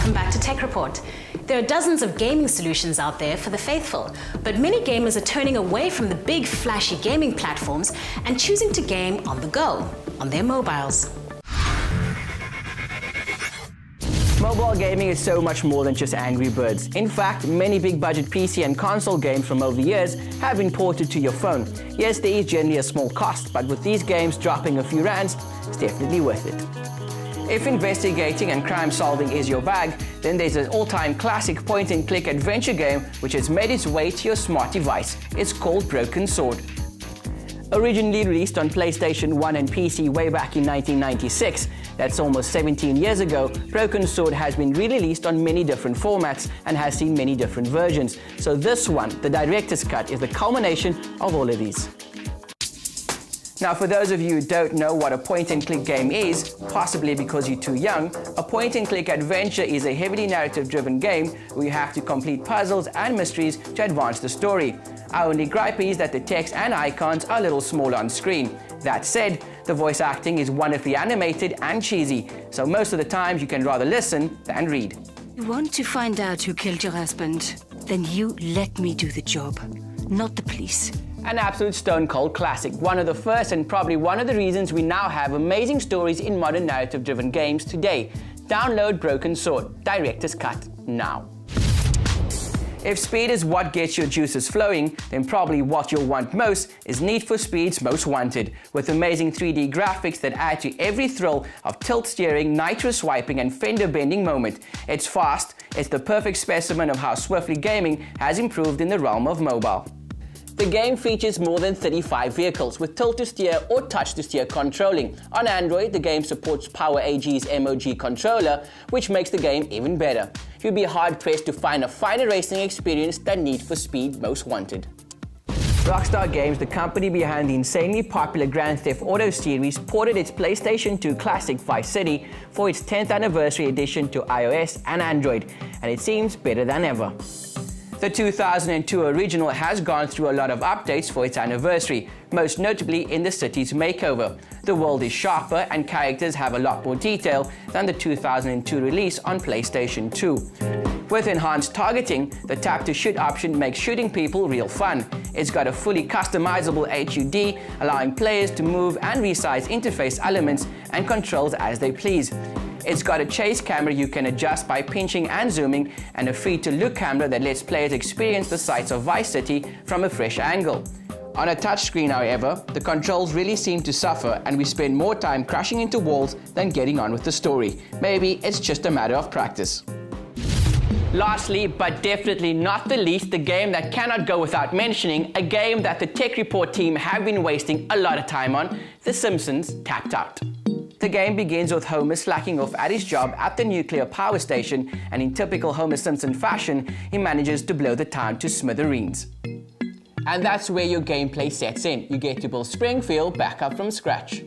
welcome back to Tech Report. There are dozens of gaming solutions out there for the faithful, but many gamers are turning away from the big flashy gaming platforms and choosing to game on the go, on their mobiles. Mobile gaming is so much more than just Angry Birds. In fact, many big-budget PC and console games from over the years have been ported to your phone. Yes, there is generally a small cost, but with these games dropping a few rands, it's definitely worth it. If investigating and crime-solving is your bag, then there's an all-time classic point-and-click adventure game which has made its way to your smart device. It's called Broken Sword. Originally released on PlayStation 1 and PC way back in 1996, that's almost 17 years ago, Broken Sword has been re-released on many different formats and has seen many different versions. So this one, the director's cut, is the culmination of all of these. Now, for those of you who don't know what a point-and-click game is, possibly because you're too young, a point-and-click adventure is a heavily narrative-driven game where you have to complete puzzles and mysteries to advance the story. Our only gripe is that the text and icons are a little small on screen. That said, the voice acting is wonderfully animated and cheesy, so most of the times you can rather listen than read. You want to find out who killed your husband? Then you let me do the job, not the police. An absolute stone-cold classic, one of the first and probably one of the reasons we now have amazing stories in modern narrative-driven games today. Download Broken Sword, director's cut, now. If speed is what gets your juices flowing, then probably what you'll want most is Need for Speed's Most Wanted, with amazing 3D graphics that add to every thrill of tilt steering, nitro swiping and fender bending moment. It's fast, it's the perfect specimen of how swiftly gaming has improved in the realm of mobile. The game features more than 35 vehicles with tilt-to-steer or touch-to-steer controlling. On Android, the game supports Power AG's MOG controller, which makes the game even better. You'd be hard-pressed to find a finer racing experience than Need for Speed Most Wanted. Rockstar Games, the company behind the insanely popular Grand Theft Auto series, ported its PlayStation 2 classic Vice City for its 10th anniversary edition to iOS and Android, and it seems better than ever. The 2002 original has gone through a lot of updates for its anniversary, most notably in the city's makeover. The world is sharper and characters have a lot more detail than the 2002 release on PlayStation 2. With enhanced targeting, the tap-to-shoot option makes shooting people real fun. It's got a fully customizable HUD, allowing players to move and resize interface elements and controls as they please. It's got a chase camera you can adjust by pinching and zooming, and a free-to-look camera that lets players experience the sights of Vice City from a fresh angle. On a touchscreen, however, the controls really seem to suffer, and we spend more time crashing into walls than getting on with the story. Maybe it's just a matter of practice. Lastly, but definitely not the least, the game that cannot go without mentioning, a game that the Tech Report team have been wasting a lot of time on, The Simpsons Taped Out. The game begins with Homer slacking off at his job at the nuclear power station, and in typical Homer Simpson fashion, he manages to blow the town to smithereens. And that's where your gameplay sets in. You get to build Springfield back up from scratch.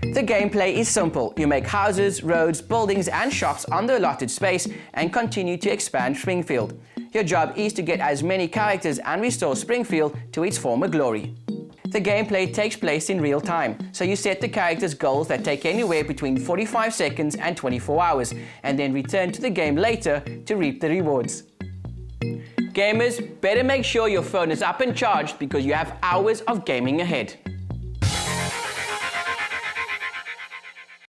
The gameplay is simple. You make houses, roads, buildings and shops on the allotted space and continue to expand Springfield. Your job is to get as many characters and restore Springfield to its former glory. The gameplay takes place in real time, so you set the characters' goals that take anywhere between 45 seconds and 24 hours, and then return to the game later to reap the rewards. Gamers, better make sure your phone is up and charged because you have hours of gaming ahead.